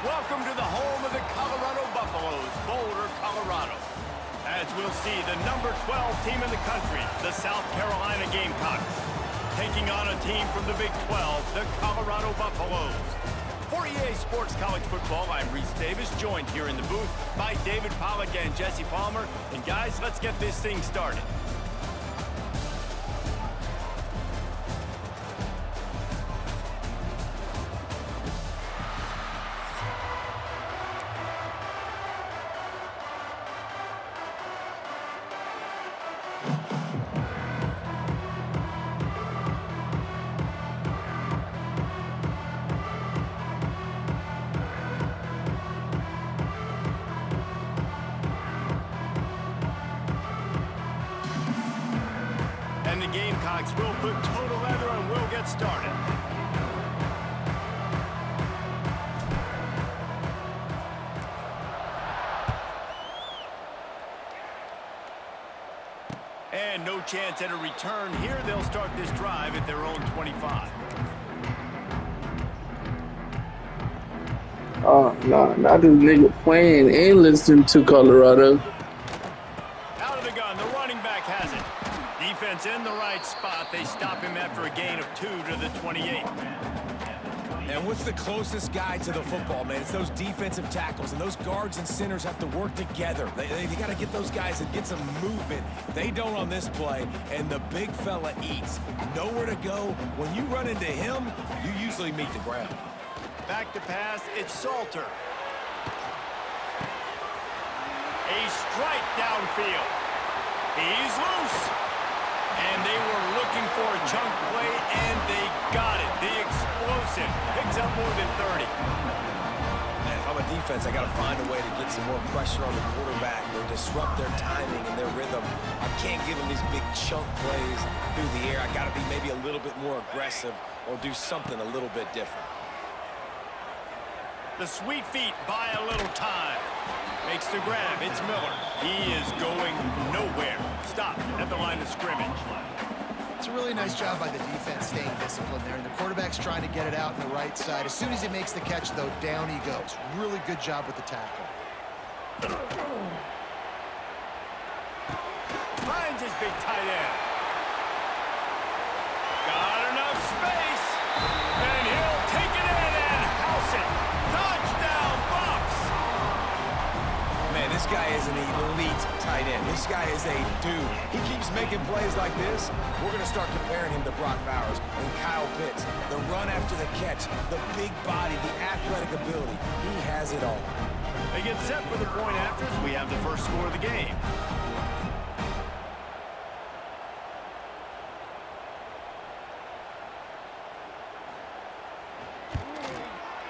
Welcome to the home of the Colorado Buffaloes, Boulder, Colorado. As we'll see, the number 12 team in the country, the South Carolina Gamecocks, taking on a team from the Big 12, the Colorado Buffaloes. For EA Sports College Football, I'm Reese Davis, joined here in the booth by David Pollack and Jesse Palmer. And guys, let's get this thing started. And the Gamecocks will put total leather and we'll get started. And no chance at a return here. They'll start this drive at their own 25. Oh, no, not this nigga playing and listening to Colorado. Out of the gun, the running back has it. Defense in the right spot. They stop him after a gain of 2 to the 28. And what's the closest guy to the football, man? It's those defensive tackles, and those guards and centers have to work together. They got to get those guys and get some movement. They don't on this play, and the big fella eats. Nowhere to go. When you run into him, you usually meet the ground. Back to pass, it's Salter. A strike downfield. He's loose. And they were looking for a chunk play, and they got it. The explosive picks up more than 30. Man, if I'm a defense, I got to find a way to get some more pressure on the quarterback or disrupt their timing and their rhythm. I can't give them these big chunk plays through the air. I got to be maybe a little bit more aggressive or do something a little bit different. The sweet feet buy a little time. Makes the grab. It's Miller. He is going nowhere. Stop at the line of scrimmage. It's a really nice job by the defense staying disciplined there. And the quarterback's trying to get it out on the right side. As soon as he makes the catch, though, down he goes. Really good job with the tackle. Finds his big tight end. Got enough space. And he'll take it in and house it. Touchdown, Buffs! Man, this guy is an elite tight end. This guy is a dude. He keeps making plays like this. We're going to start comparing him to Brock Bowers and Kyle Pitts. The run after the catch, the big body, the athletic ability. He has it all. They get set for the point after as we have the first score of the game.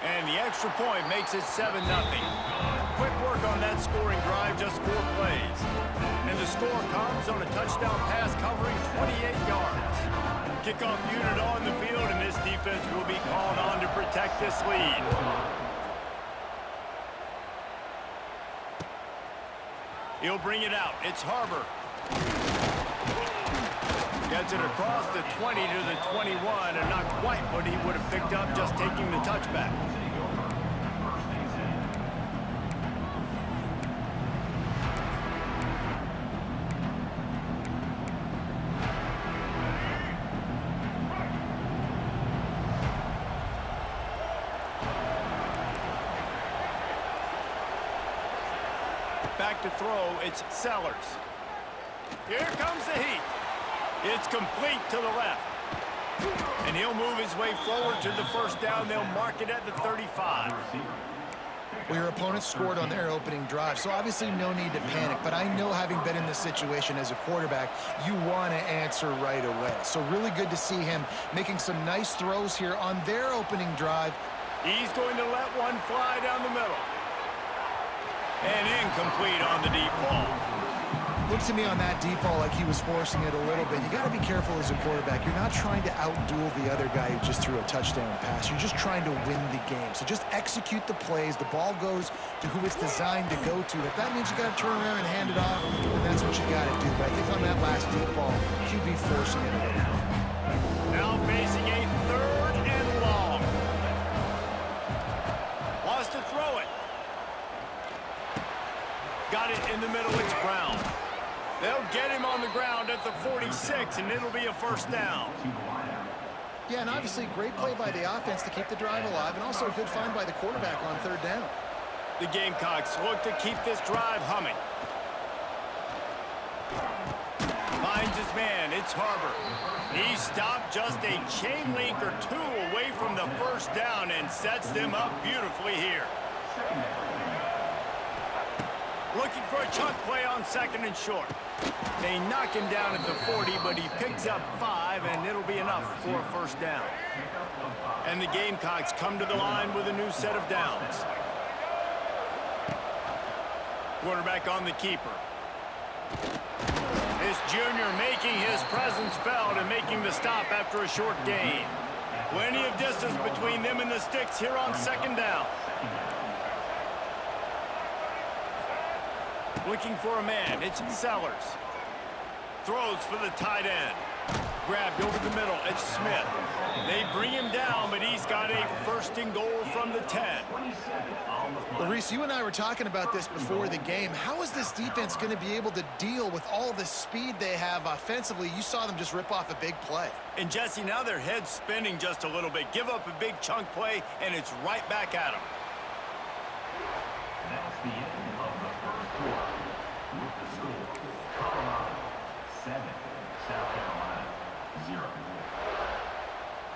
And the extra point makes it 7-0. Quick work on that scoring drive, just 4 plays. And the score comes on a touchdown pass covering 28 yards. Kickoff unit on the field, and this defense will be called on to protect this lead. He'll bring it out. It's Harbor. Gets it across the 20 to the 21, and not quite what he would have picked up just taking the touchback. Back to throw, it's Sellers. Here comes the heat. It's complete to the left. And he'll move his way forward to the first down. They'll mark it at the 35. Well, your opponent scored on their opening drive, so obviously no need to panic. But I know, having been in this situation as a quarterback, you want to answer right away. So really good to see him making some nice throws here on their opening drive. He's going to let one fly down the middle. And incomplete on the deep ball. Looks to me on that deep ball like he was forcing it a little bit. You got to be careful as a quarterback. You're not trying to outduel the other guy who just threw a touchdown pass. You're just trying to win the game. So just execute the plays. The ball goes to who it's designed to go to. If that means you got to turn around and hand it off, then that's what you got to do. But I think on that last deep ball, QB forcing it a little bit. Now facing a 3rd and long. Wants to throw it. Got it in the middle. It's Brown. They'll get him on the ground at the 46, and it'll be a first down. Yeah, and obviously great play by the offense to keep the drive alive, and also a good find by the quarterback on 3rd down. The Gamecocks look to keep this drive humming. Finds his man. It's Harbor. He stopped just a chain link or 2 away from the first down and sets them up beautifully here. Looking for a chunk play on 2nd and short. They knock him down at the 40, but he picks up 5, and it'll be enough for a first down. And the Gamecocks come to the line with a new set of downs. Quarterback on the keeper. This junior making his presence felt and making the stop after a short gain. Plenty of distance between them and the sticks here on 2nd down. Looking for a man. It's Sellers. Throws for the tight end. Grabbed over the middle. It's Smith. They bring him down, but he's got a 1st and goal from the 10. Well, Reese, you and I were talking about this before the game. How is this defense going to be able to deal with all the speed they have offensively? You saw them just rip off a big play. And Jesse, now their head's spinning just a little bit. Give up a big chunk play, and it's right back at them. That's the end of the first quarter. With the score, Colorado 7, South Carolina 0.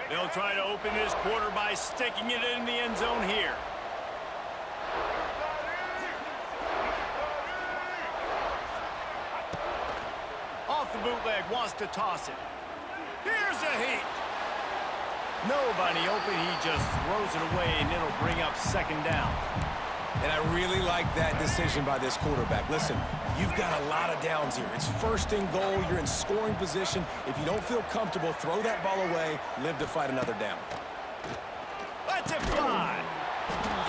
They'll try to open this quarter by sticking it in the end zone here. Off the bootleg, wants to toss it. Here's a heat. Nobody open, he just throws it away, and it'll bring up 2nd down. And I really like that decision by this quarterback. Listen, you've got a lot of downs here. It's 1st and goal. You're in scoring position. If you don't feel comfortable, throw that ball away. Live to fight another down. Let's it fly.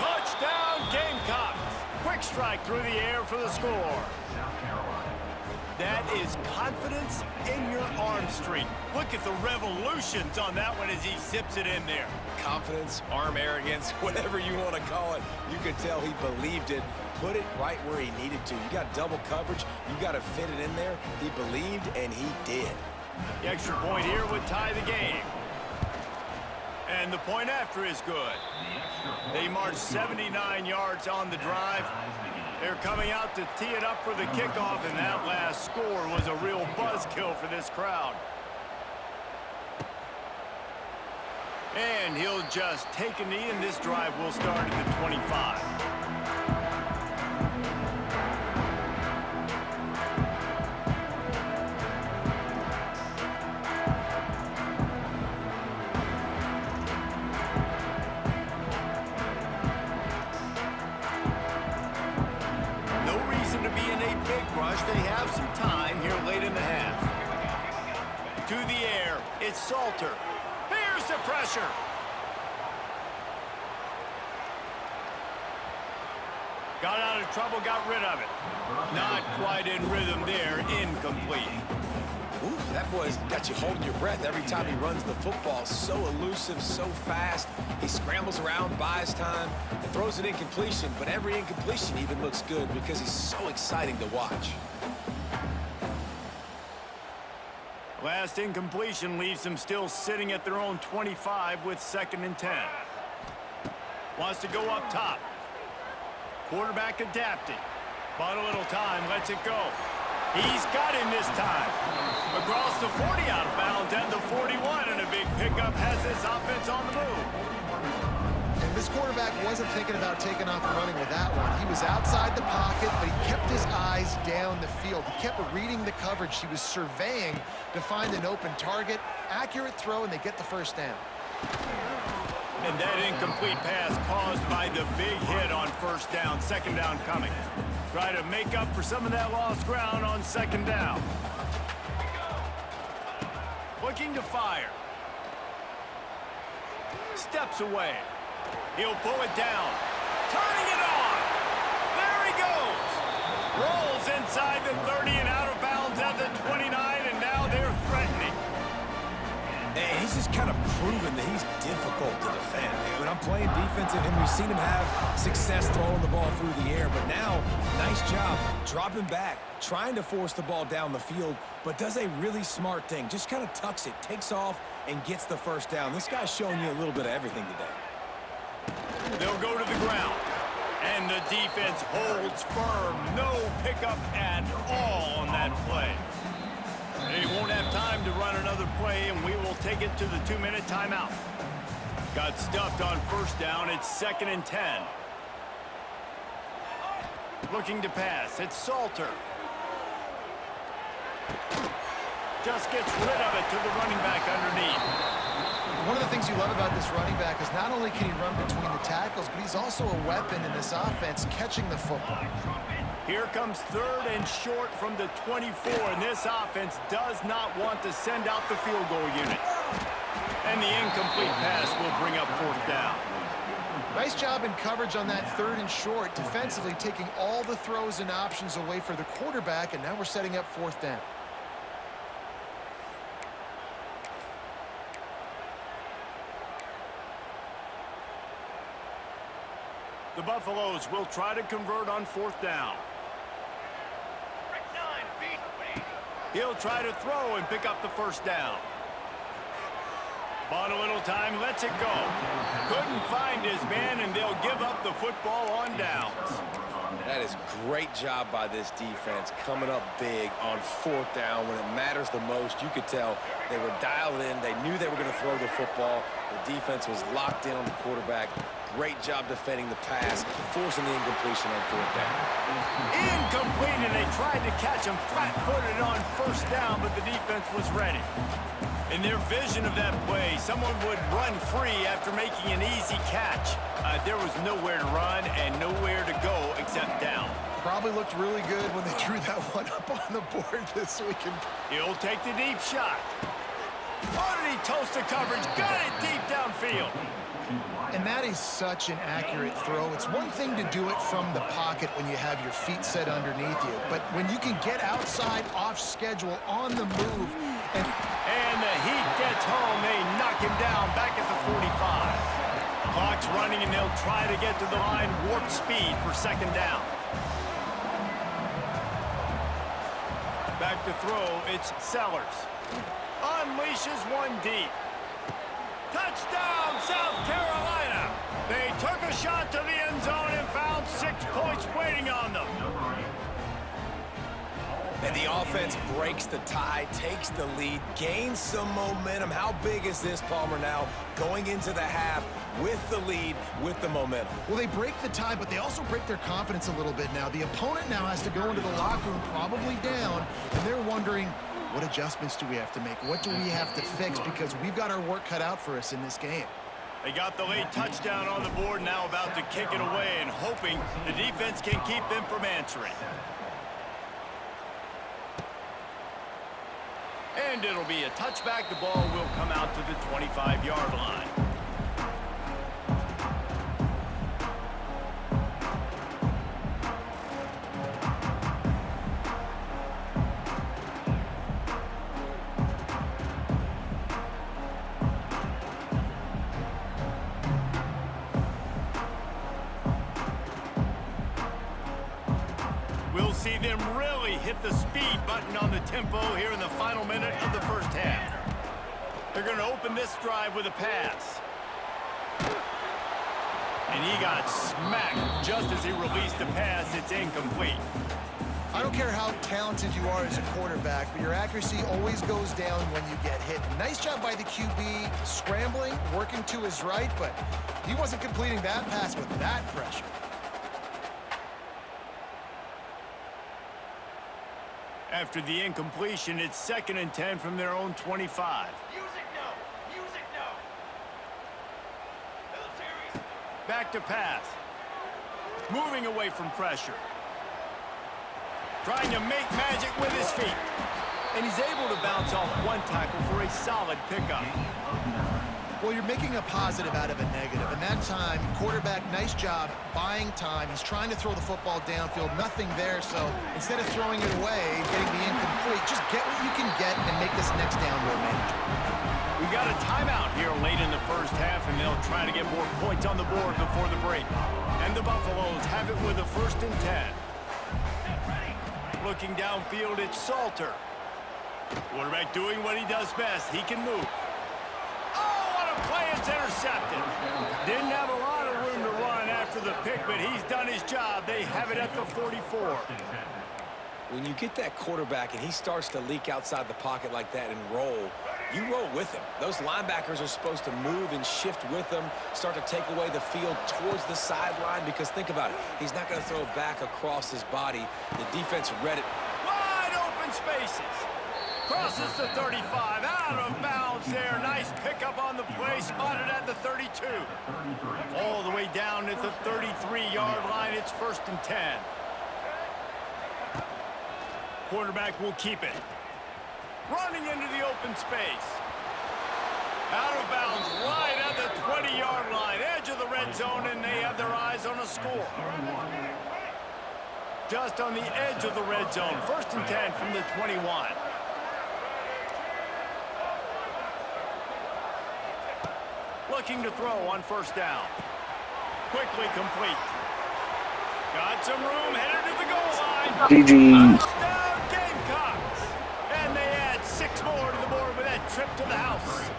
Touchdown, Gamecocks. Quick strike through the air for the score. That is confidence in your arm strength. Look at the revolutions on that one as he zips it in there. Confidence, arm arrogance, whatever you want to call it. You could tell he believed it. Put it right where he needed to. You got double coverage. You got to fit it in there. He believed, and he did. The extra point here would tie the game. And the point after is good. They marched 79 yards on the drive. They're coming out to tee it up for the kickoff, and that last score was a real buzzkill for this crowd. And he'll just take a knee, and this drive will start at the 25. No reason to be in a big rush. They have some time here late in the half. To the air, it's Salter. Here's the pressure. Got out of trouble, got rid of it. Not quite in rhythm there, incomplete. Ooh, that boy's got you holding your breath every time he runs the football. So elusive, so fast. He scrambles around, buys time, and throws an incompletion. But every incompletion even looks good because he's so exciting to watch. Last incompletion leaves them still sitting at their own 25 with 2nd and 10. Wants to go up top. Quarterback adapting. Bought a little time, lets it go. He's got him this time. Across the 40 out of bounds and the 41, and a big pickup has this offense on the move. And this quarterback wasn't thinking about taking off and running with that one. He was outside the pocket, but he kept his eyes down the field. He kept reading the coverage. He was surveying to find an open target. Accurate throw, and they get the first down. And that incomplete pass caused by the big hit on first down. Second down coming. Try to make up for some of that lost ground on second down. Looking to fire. Steps away. He'll pull it down. Turning it on. There he goes. Rolls inside the 30 and out of bounds at the 29, and now they're threatening. And he's just kind of proven that he's difficult to defend. When I'm playing defensive, and we've seen him have success throwing the ball through the air, but now, nice job dropping back, trying to force the ball down the field, but does a really smart thing. Just kind of tucks it, takes off, and gets the first down. This guy's showing you a little bit of everything today. They'll go to the ground. And the defense holds firm. No pickup at all on that play. They won't have time to run another play, and we will take it to the 2-minute timeout. Got stuffed on first down. It's 2nd and 10. Looking to pass. It's Salter. Just gets rid of it to the running back underneath. One of the things you love about this running back is not only can he run between the tackles, but he's also a weapon in this offense catching the football. Here comes 3rd and short from the 24, and this offense does not want to send out the field goal unit. And the incomplete pass will bring up 4th down. Nice job in coverage on that 3rd and short, defensively taking all the throws and options away for the quarterback, and now we're setting up 4th down. The Buffaloes will try to convert on 4th down. He'll try to throw and pick up the first down. Bought a little time, lets it go. Couldn't find his man, and they'll give up the football on downs. That is great job by this defense, coming up big on 4th down when it matters the most. You could tell they were dialed in. They knew they were going to throw the football. The defense was locked in on the quarterback. Great job defending the pass, forcing the incompletion on 4th down. Incomplete, and they tried to catch him flat-footed on first down, but the defense was ready. In their vision of that play, someone would run free after making an easy catch. There was nowhere to run and nowhere to go except down. Probably looked really good when they drew that one up on the board this weekend. He'll take the deep shot. Oh, did he toast the coverage? Got it deep downfield. And that is such an accurate throw. It's one thing to do it from the pocket when you have your feet set underneath you, but when you can get outside, off schedule, on the move, and the heat gets home. They knock him down back at the 45. Clock's running, and they'll try to get to the line warp speed for 2nd down. Back to throw, it's Sellers. Unleashes one deep. Touchdown, South Carolina! They took a shot to the end zone and found 6 points waiting on them. And the offense breaks the tie, takes the lead, gains some momentum. How big is this, Palmer, now going into the half with the lead, with the momentum? Well, they break the tie, but they also break their confidence a little bit now. The opponent now has to go into the locker room probably down, and they're wondering, what adjustments do we have to make? What do we have to fix? Because we've got our work cut out for us in this game. They got the late touchdown on the board, now about to kick it away and hoping the defense can keep them from answering. And it'll be a touchback. The ball will come out to the 25-yard line. We'll see them really hit the speed button on the tempo here in the final minute of the first half. They're going to open this drive with a pass. And he got smacked just as he released the pass. It's incomplete. I don't care how talented you are as a quarterback, but your accuracy always goes down when you get hit. Nice job by the QB scrambling, working to his right, but he wasn't completing that pass with that pressure. After the incompletion, it's 2nd and 10 from their own 25. Back to pass. Moving away from pressure. Trying to make magic with his feet. And he's able to bounce off one tackle for a solid pickup. Well, you're making a positive out of a negative. And that time, quarterback, nice job buying time. He's trying to throw the football downfield. Nothing there, so instead of throwing it away, getting the incomplete, just get what you can get and make this next down more manageable. We got a timeout here late in the first half, and they'll try to get more points on the board before the break. And the Buffaloes have it with a 1st and 10. Looking downfield, it's Salter. Quarterback doing what he does best. He can move. Oh, what a play. It's intercepted. Didn't have a lot of room to run after the pick, but he's done his job. They have it at the 44. When you get that quarterback and he starts to leak outside the pocket like that and roll, you roll with him. Those linebackers are supposed to move and shift with him, start to take away the field towards the sideline, because think about it, he's not going to throw back across his body. The defense read it. Wide open spaces. Crosses the 35, out of bounds there. Nice pickup on the play, spotted at the 32. All the way down at the 33-yard line. It's 1st and 10. Quarterback will keep it. Running into the open space. Out of bounds right at the 20-yard line. Edge of the red zone, and they have their eyes on a score. Just on the edge of the red zone. 1st and 10 from the 21. Looking to throw on 1st down. Quickly complete. Got some room, headed to the goal line. GG. Touchdown Gamecocks. And they add 6 more to the board with that trip to the house.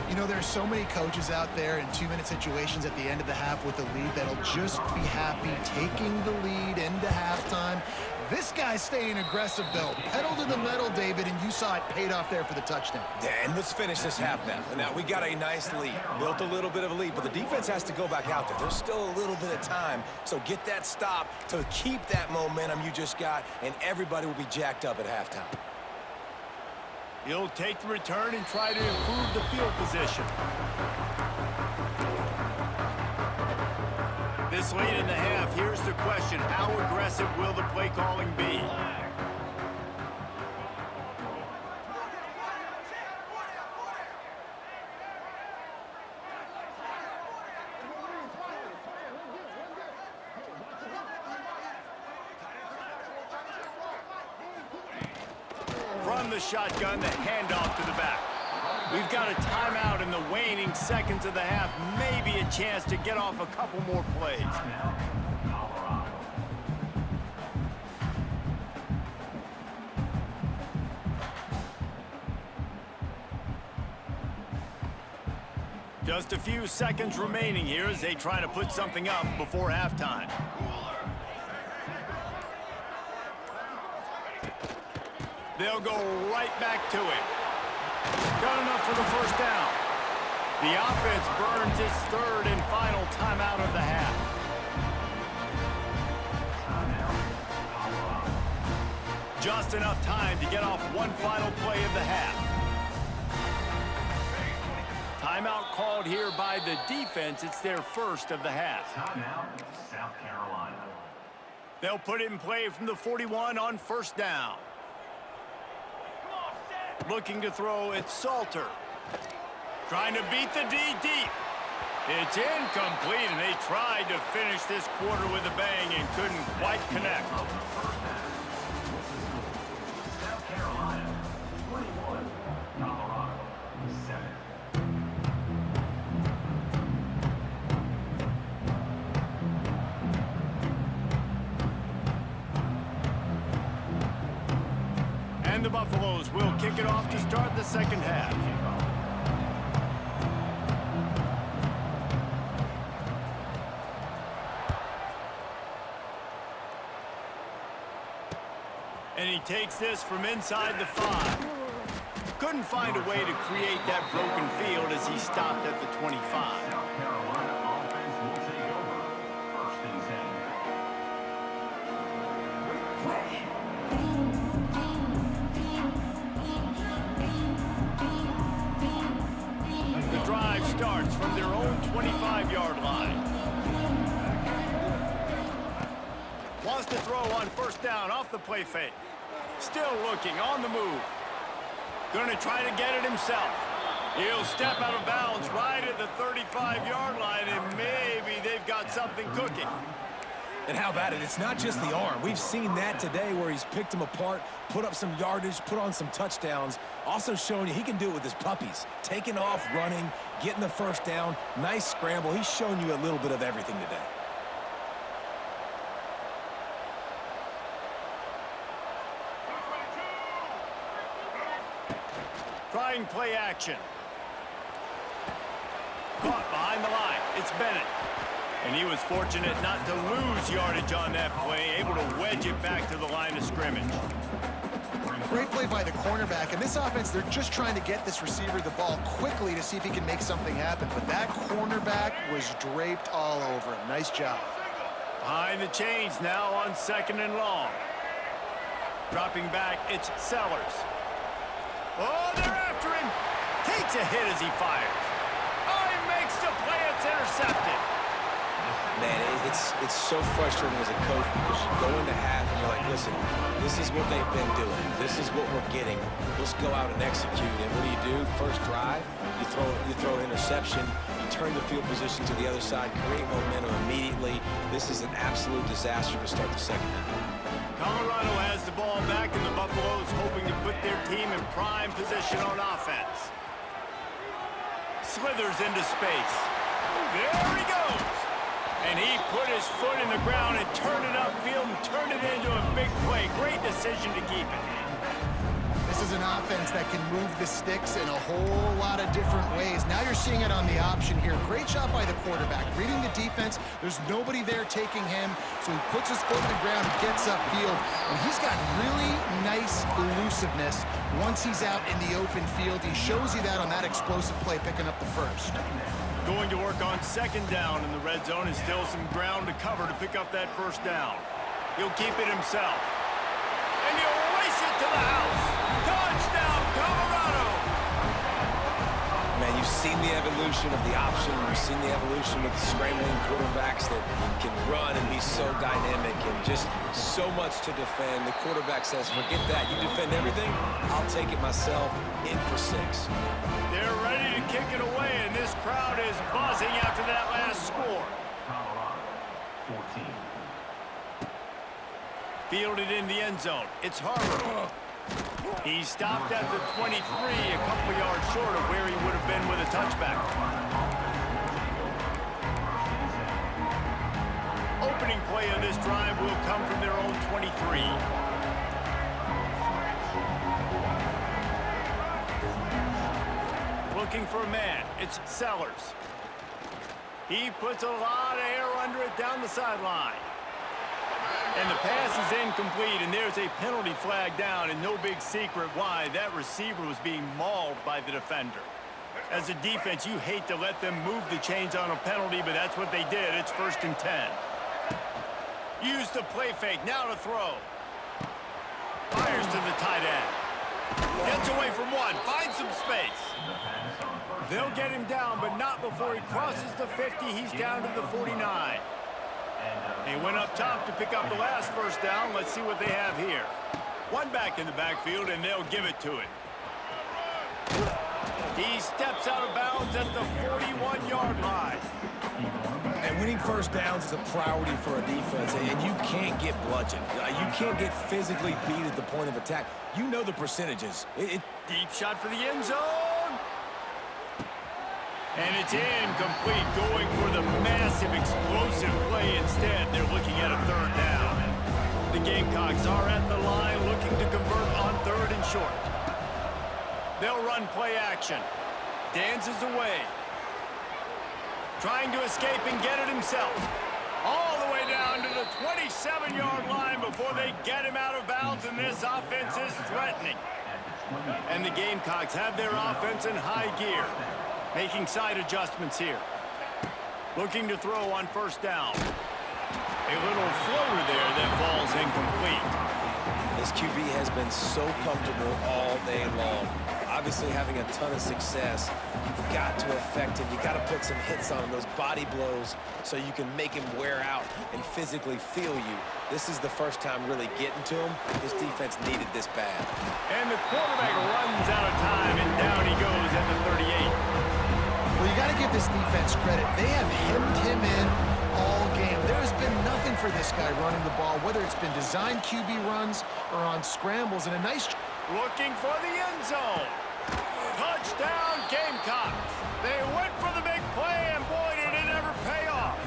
You know, there's so many coaches out there in 2-minute situations at the end of the half with the lead that'll just be happy taking the lead into halftime. This guy's staying aggressive, though. Pedal to the metal, David, and you saw it paid off there for the touchdown. Yeah, and let's finish this half now. Now, we got a nice lead. Built a little bit of a lead, but the defense has to go back out there. There's still a little bit of time, so get that stop to keep that momentum you just got, and everybody will be jacked up at halftime. He'll take the return and try to improve the field position. This late in the half, here's the question. How aggressive will the play calling be? From the shotgun, the handoff to the back. We've got a timeout in the waning seconds of the half. Maybe a chance to get off a couple more plays. Just a few seconds remaining here as they try to put something up before halftime. They'll go right back to it. Got enough for the 1st down. The offense burns its 3rd and final timeout of the half. Just enough time to get off one final play of the half. Timeout called here by the defense. It's their 1st of the half. Timeout, South Carolina. They'll put it in play from the 41 on 1st down. Looking to throw, it's Salter. Trying to beat the D deep. It's incomplete, and they tried to finish this quarter with a bang and couldn't quite connect. South Carolina, 21. Colorado, 7. And the Buffaloes will kick it off to start the 2nd half. And he takes this from inside the 5. Couldn't find a way to create that broken field as he stopped at the 25. South Carolina offense will take over. First and 10. The drive starts from their own 25-yard line. Wants to throw on first down off the play fake. Still looking on the move. Gonna try to get it himself. He'll step out of bounds right at the 35-yard line, and maybe they've got something cooking. And how about it? It's not just the arm. We've seen that today where he's picked them apart, put up some yardage, put on some touchdowns. Also showing you he can do it with his puppies. Taking off, running, getting the first down. Nice scramble. He's shown you a little bit of everything today. Trying play action. Caught behind the line. It's Bennett. And he was fortunate not to lose yardage on that play, able to wedge it back to the line of scrimmage. Great play by the cornerback. And this offense, they're just trying to get this receiver the ball quickly to see if he can make something happen. But that cornerback was draped all over him. Nice job. Behind the chains now on 2nd and long. Dropping back, it's Sellers. Oh, they're after him. Takes a hit as he fires. Oh, he makes the play. It's intercepted. Man, it's so frustrating as a coach because you go into half and you're like, listen, this is what they've been doing. This is what we're getting. Let's go out and execute. And what do? First drive, you throw an interception. You turn the field position to the other side, create momentum immediately. This is an absolute disaster to start the second half. Colorado has the ball back, and the Buffaloes hoping to put their team in prime position on offense. Slithers into space. There he goes. And he put his foot in the ground and turned it upfield and turned it into a big play. Great decision to keep it. This is an offense that can move the sticks in a whole lot of different ways. Now you're seeing it on the option here. Great job by the quarterback. Reading the defense, there's nobody there taking him, so he puts his foot in the ground, gets upfield, and he's got really nice elusiveness once he's out in the open field. He shows you that on that explosive play, picking up the first. Going to work on 2nd down in the red zone, and still some ground to cover to pick up that first down. He'll keep it himself. And he'll race it to the house. Touchdown, Colorado! Man, you've seen the evolution of the option. You've seen the evolution of the scrambling quarterbacks that can run and be so dynamic and just so much to defend. The quarterback says, forget that. You defend everything, I'll take it myself. In for 6. They're ready to kick it away, and this crowd is buzzing after that last score. Colorado 14. Fielded in the end zone. It's Harper. He stopped at the 23, a couple yards short of where he would have been with a touchback. Opening play of this drive will come from their own 23. Looking for a man. It's Sellers. He puts a lot of air under it down the sideline. And the pass is incomplete, and there's a penalty flag down, and no big secret why. That receiver was being mauled by the defender. As a defense, you hate to let them move the chains on a penalty, but that's what they did. It's 1st and 10. Use the play fake, now to throw. Fires to the tight end. Gets away from one, finds some space. They'll get him down, but not before he crosses the 50. He's down to the 49. He went up top to pick up the last first down. Let's see what they have here. One back in the backfield, and they'll give it to him. He steps out of bounds at the 41-yard line. And winning first downs is a priority for a defense, and you can't get bludgeoned. You can't get physically beat at the point of attack. You know the percentages. Deep shot for the end zone. And it's incomplete, going for the massive explosive play instead. They're looking at a 3rd down. The Gamecocks are at the line looking to convert on 3rd and short. They'll run play action. Dances away. Trying to escape and get it himself. All the way down to the 27-yard line before they get him out of bounds, and this offense is threatening. And the Gamecocks have their offense in high gear, making side adjustments here. Looking to throw on first down. A little floater there that falls incomplete. This QB has been so comfortable all day long. Obviously having a ton of success. You've got to affect him. You've got to put some hits on him, those body blows, so you can make him wear out and physically feel you. This is the first time really getting to him. This defense needed this bad. And the quarterback runs out of time, and down he goes at the 38. Well, you got to give this defense credit. They have hemmed him in all game. There's been nothing for this guy running the ball, whether it's been designed QB runs or on scrambles, and a nice... Looking for the end zone. Touchdown, Gamecocks. They went for the big play, and boy, did it ever pay off.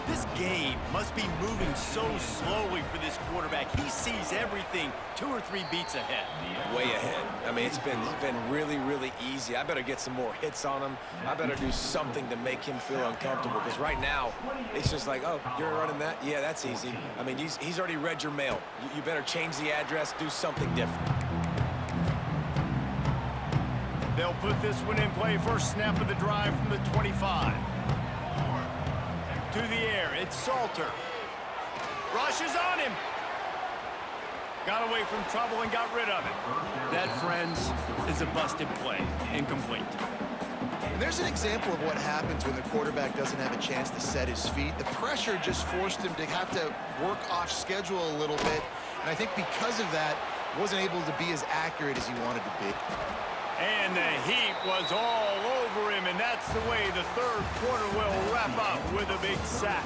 This game must be moving so slowly for this quarterback. He sees everything 2 or 3 beats ahead. Way ahead. I mean, it's been really, really easy. I better get some more hits on him. I better do something to make him feel uncomfortable, because right now, it's just like, oh, you're running that? Yeah, that's easy. I mean, he's already read your mail. You better change the address, do something different. They'll put this one in play. First snap of the drive from the 25. To the air, it's Salter. Rushes on him. Got away from trouble and got rid of it. That, friends, is a busted play. Incomplete. And there's an example of what happens when the quarterback doesn't have a chance to set his feet. The pressure just forced him to have to work off schedule a little bit. And I think because of that, wasn't able to be as accurate as he wanted to be. And the heat was all over him, and that's the way the third quarter will wrap up with a big sack.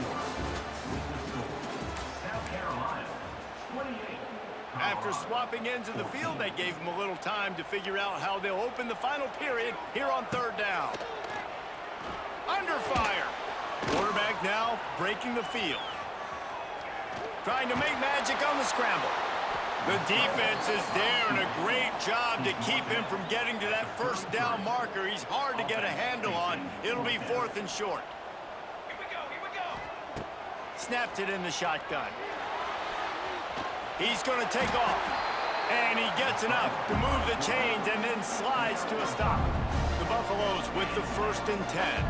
South Carolina, 28. After swapping ends of the field, they gave him a little time to figure out how they'll open the final period here on third down. Under fire. Quarterback now breaking the field. Trying to make magic on the scramble. The defense is there, and a great job to keep him from getting to that first down marker. He's hard to get a handle on. It'll be 4th and short. Here we go. Snaps it in the shotgun. He's going to take off. And he gets enough to move the chains and then slides to a stop. The Buffaloes with the 1st and 10.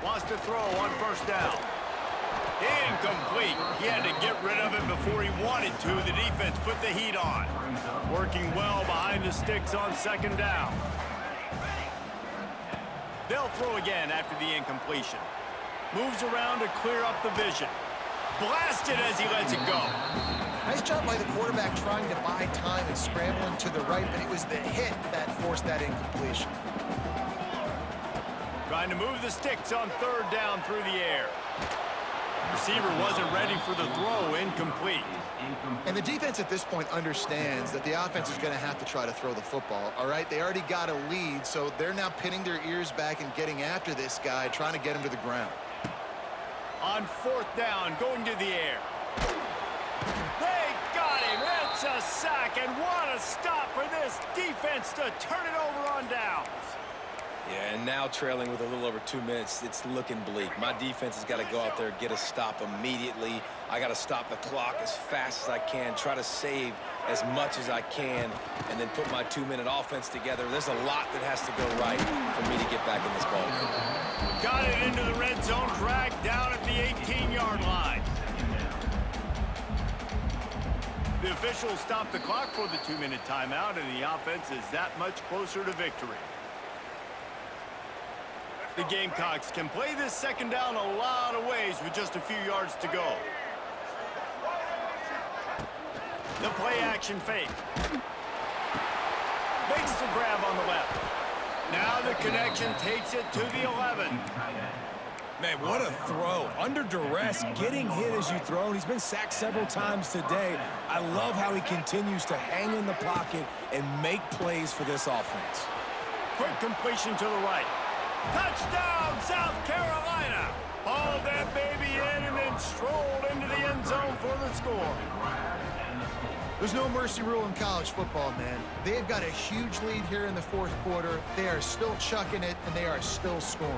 Wants to throw on first down. Incomplete. He had to get rid of it before he wanted to. The defense put the heat on. Working well behind the sticks on second down. They'll throw again after the incompletion. Moves around to clear up the vision. Blasted as he lets it go. Nice job by the quarterback trying to buy time and scrambling to the right, but it was the hit that forced that incompletion. Trying to move the sticks on third down through the air. Receiver wasn't ready for the throw. Incomplete. And the defense at this point understands that the offense is going to have to try to throw the football, all right? They already got a lead, so they're now pinning their ears back and getting after this guy, trying to get him to the ground. On fourth down, going to the air. They got him. It's a sack, and what a stop for this defense to turn it over on downs. Yeah, and now trailing with a little over 2 minutes, it's looking bleak. My defense has got to go out there and get a stop immediately. I got to stop the clock as fast as I can, try to save as much as I can, and then put my 2-minute offense together. There's a lot that has to go right for me to get back in this ball game. Got it into the red zone, dragged down at the 18-yard line. The officials stopped the clock for the 2-minute timeout, and the offense is that much closer to victory. The Gamecocks can play this second down a lot of ways with just a few yards to go. The play action fake. Makes the grab on the left. Now the connection takes it to the 11. Man, what a throw. Under duress, getting hit as you throw. And he's been sacked several times today. I love how he continues to hang in the pocket and make plays for this offense. Quick completion to the right. Touchdown, South Carolina! Hauled that baby in and then strolled into the end zone for the score. There's no mercy rule in college football, man. They've got a huge lead here in the fourth quarter. They are still chucking it, and they are still scoring.